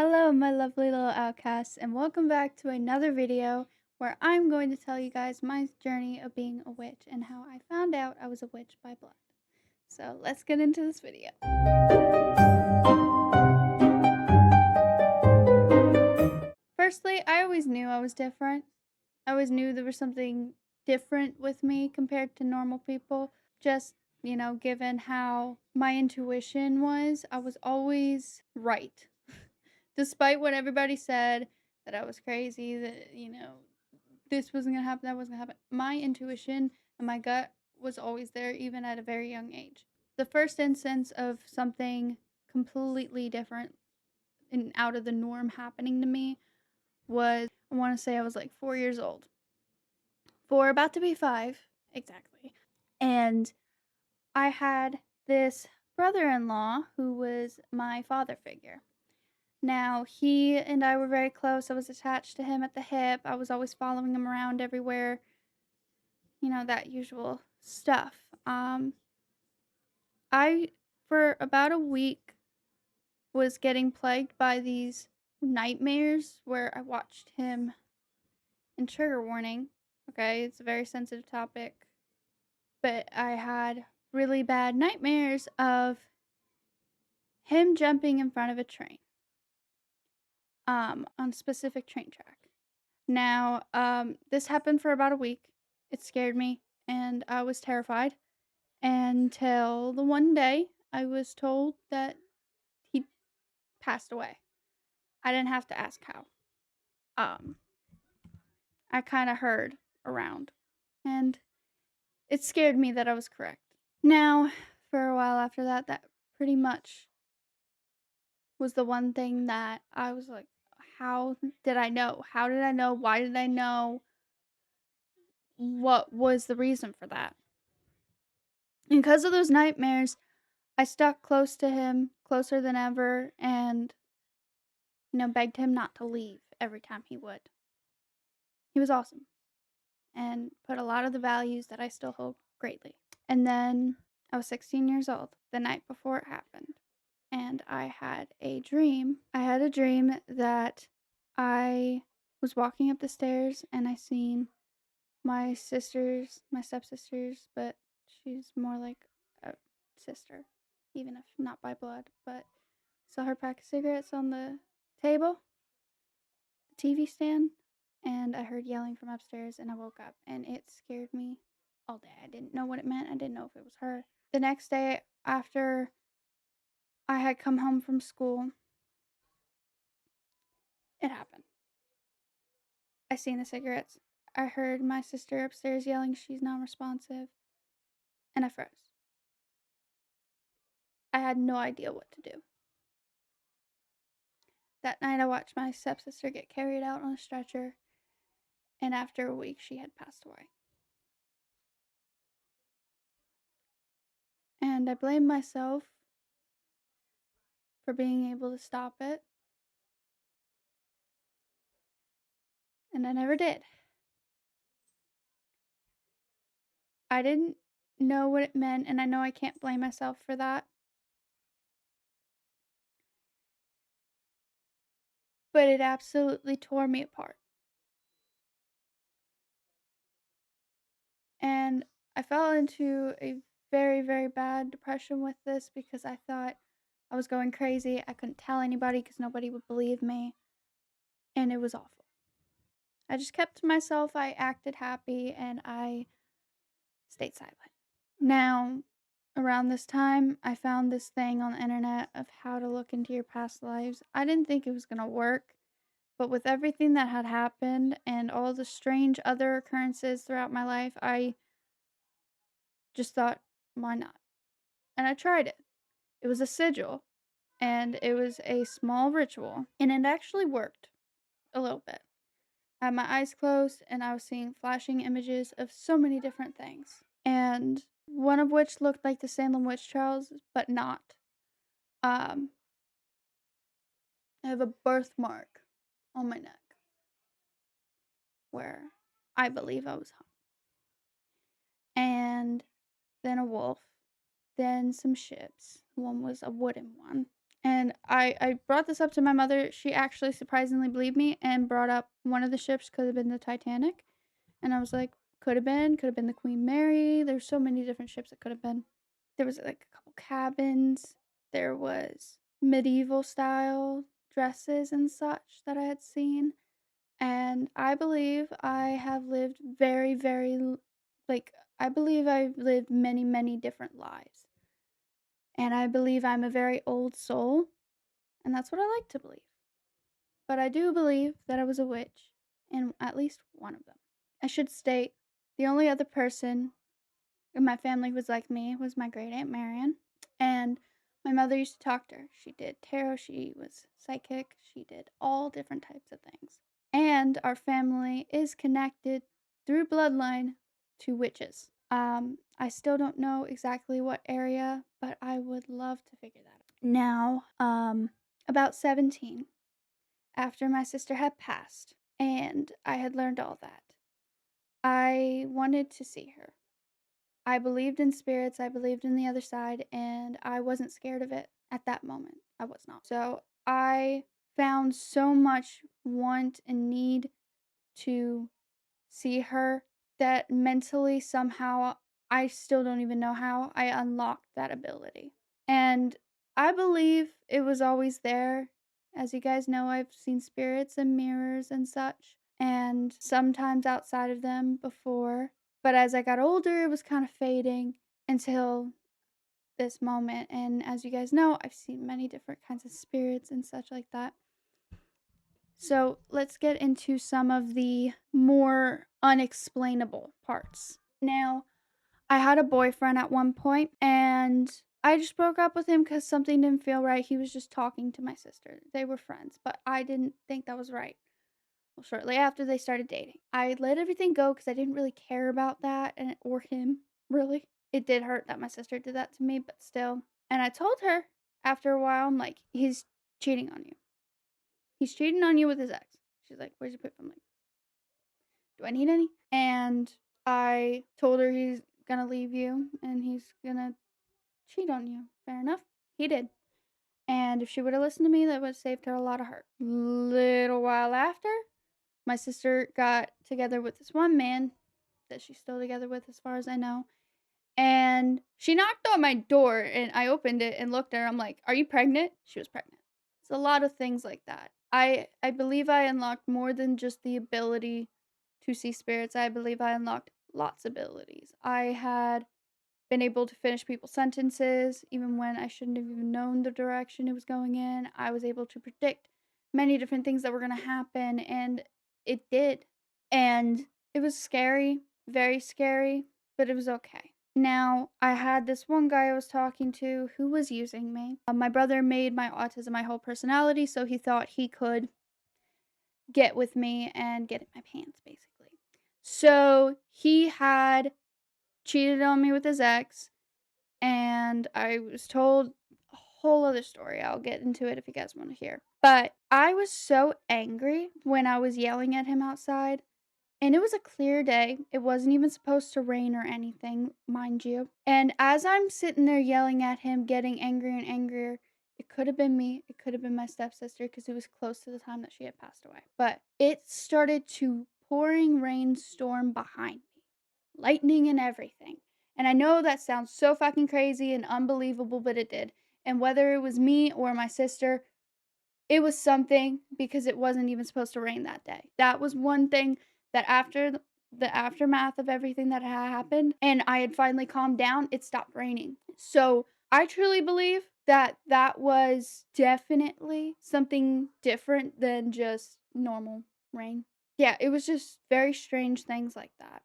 Hello, my lovely little outcasts, and welcome back to another video where I'm going to tell you guys my journey of being a witch and how I found out I was a witch by blood. So let's get into this video. Firstly, I always knew I was different. I always knew there was something different with me compared to normal people. Just, given how my intuition was, I was always right. Despite what everybody said, that I was crazy, that, this wasn't gonna happen, that wasn't gonna happen. My intuition and my gut was always there, even at a very young age. The first instance of something completely different and out of the norm happening to me was, I want to say I was like 4 years old. Four, about to be five, exactly. And I had this brother in law who was my father figure. Now, he and I were very close. I was attached to him at the hip. I was always following him around everywhere. That usual stuff. I, for about a week, was getting plagued by these nightmares where I watched him, and trigger warning, okay, it's a very sensitive topic, but I had really bad nightmares of him jumping in front of a train, on a specific train track. Now, this happened for about a week. It scared me, and I was terrified until the one day I was told that he passed away. I didn't have to ask how. Um, I kind of heard around, and it scared me that I was correct. Now, for a while after that, that pretty much was the one thing that I was like, how did I know? How did I know? Why did I know? What was the reason for that? And because of those nightmares, I stuck close to him, closer than ever, and, begged him not to leave every time he would. He was awesome and put a lot of the values that I still hold greatly. And then I was 16 years old the night before it happened, and I had a dream. I had a dream that I was walking up the stairs and I seen my sisters, my stepsisters, but she's more like a sister, even if not by blood. But saw her pack of cigarettes on the table, the TV stand, and I heard yelling from upstairs, and I woke up, and it scared me all day. I didn't know what it meant. I didn't know if it was her. The next day, after I had come home from school, it happened. I seen the cigarettes. I heard my sister upstairs yelling she's non responsive, and I froze. I had no idea what to do. That night, I watched my stepsister get carried out on a stretcher, and after a week, she had passed away. And I blamed myself for being able to stop it, and I never did. I didn't know what it meant, and I know I can't blame myself for that, but it absolutely tore me apart. And I fell into a very, very bad depression with this because I thought I was going crazy. I couldn't tell anybody because nobody would believe me, and it was awful. I just kept to myself. I acted happy, and I stayed silent. Now, around this time, I found this thing on the internet of how to look into your past lives. I didn't think it was going to work, but with everything that had happened and all the strange other occurrences throughout my life, I just thought, why not? And I tried it. It was a sigil, and it was a small ritual, and it actually worked a little bit. I had my eyes closed, and I was seeing flashing images of so many different things, and one of which looked like the Salem witch trials, but not. Um, I have a birthmark on my neck where I believe I was hung, and then a wolf, then some ships. One was a wooden one, And I brought this up to my mother. She actually surprisingly believed me and brought up one of the ships could have been the Titanic. And I was like, could have been the Queen Mary. There's so many different ships it could have been. There was like a couple cabins. There was medieval style dresses and such that I had seen. And I believe I have lived like, I believe I've lived many, many different lives. And I believe I'm a very old soul. And that's what I like to believe. But I do believe that I was a witch in at least one of them. I should state the only other person in my family who was like me was my great aunt Marion. And my mother used to talk to her. She did tarot, she was psychic, she did all different types of things. And our family is connected through bloodline to witches. I still don't know exactly what area, but I would love to figure that out. Now, about 17, after my sister had passed and I had learned all that, I wanted to see her. I believed in spirits, I believed in the other side, and I wasn't scared of it at that moment. I was not. So I found so much want and need to see her that mentally somehow I still don't even know how I unlocked that ability. And I believe it was always there. As you guys know, I've seen spirits and mirrors and such, and sometimes outside of them before. But as I got older, it was kind of fading until this moment. And as you guys know, I've seen many different kinds of spirits and such like that. So let's get into some of the more unexplainable parts. Now, I had a boyfriend at one point, and I just broke up with him because something didn't feel right. He was just talking to my sister. They were friends, but I didn't think that was right. Well, shortly after they started dating, I let everything go because I didn't really care about that or him, really. It did hurt that my sister did that to me, but still. And I told her after a while, I'm like, he's cheating on you. He's cheating on you with his ex. She's like, where's your pip? I'm like, do I need any? And I told her he's gonna leave you and he's gonna cheat on you. Fair enough. He did. And if she would have listened to me, that would have saved her a lot of hurt. Little while after, my sister got together with this one man that she's still together with, as far as I know. And she knocked on my door, and I opened it and looked at her. I'm like, "Are you pregnant?" She was pregnant. It's a lot of things like that. I believe I unlocked more than just the ability to see spirits. I believe I unlocked lots of abilities. I had been able to finish people's sentences even when I shouldn't have even known the direction it was going in. I was able to predict many different things that were going to happen, and it did. And it was scary, very scary, but it was okay. Now, I had this one guy I was talking to who was using me. My brother made my autism my whole personality, so he thought he could get with me and get in my pants, basically. So he had cheated on me with his ex, and I was told a whole other story. I'll get into it if you guys want to hear. But I was so angry when I was yelling at him outside. And it was a clear day. It wasn't even supposed to rain or anything, mind you. And as I'm sitting there yelling at him, getting angrier and angrier, it could have been me. It could have been my stepsister because it was close to the time that she had passed away. But it started to pouring rainstorm behind me, lightning and everything. And I know that sounds so fucking crazy and unbelievable, but it did. And whether it was me or my sister, it was something because it wasn't even supposed to rain that day. That was one thing that after the aftermath of everything that had happened and I had finally calmed down, it stopped raining. So I truly believe that that was definitely something different than just normal rain. Yeah, it was just very strange things like that.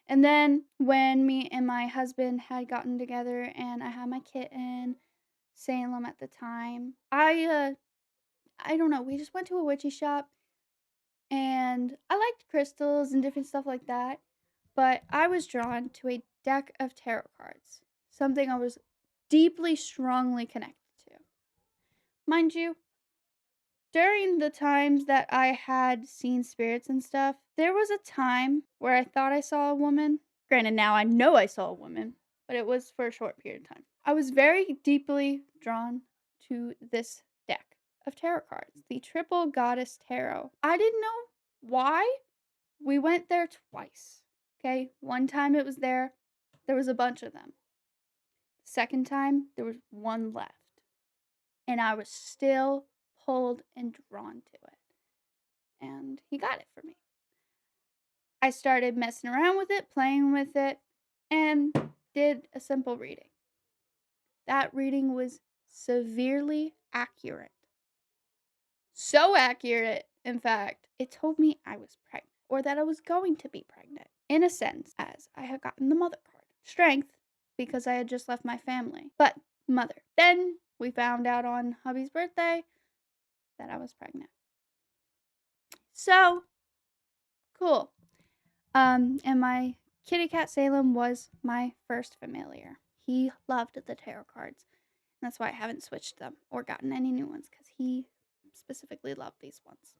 And then when me and my husband had gotten together and I had my kitten, Salem at the time, I don't know, we just went to a witchy shop and I liked crystals and different stuff like that, but I was drawn to a deck of tarot cards, something I was deeply, strongly connected to. Mind you, during the times that I had seen spirits and stuff, there was a time where I thought I saw a woman. Granted, now I know I saw a woman, but it was for a short period of time. I was very deeply drawn to this deck of tarot cards, the Triple Goddess Tarot. I didn't know why. We went there twice. Okay, one time it was there was a bunch of them. Second time, there was one left. And I was still pulled and drawn to it. And he got it for me. I started messing around with it, playing with it, and did a simple reading. That reading was severely accurate. So accurate, in fact, it told me I was pregnant, or that I was going to be pregnant, in a sense, as I had gotten the mother card. Strength, because I had just left my family, but mother. Then we found out on hubby's birthday that I was pregnant. So, cool. And my kitty cat Salem was my first familiar. He loved the tarot cards. And that's why I haven't switched them or gotten any new ones, because he specifically loved these ones.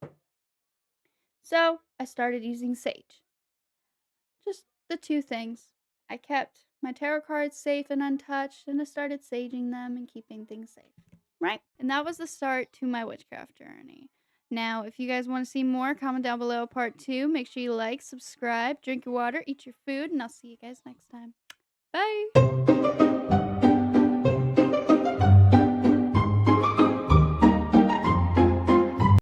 So I started using sage. Just the two things. I kept my tarot cards safe and untouched, and I started saging them and keeping things safe. Right? And that was the start to my witchcraft journey. Now, if you guys want to see more, comment down below part 2. Make sure you like, subscribe, drink your water, eat your food, and I'll see you guys next time. Bye!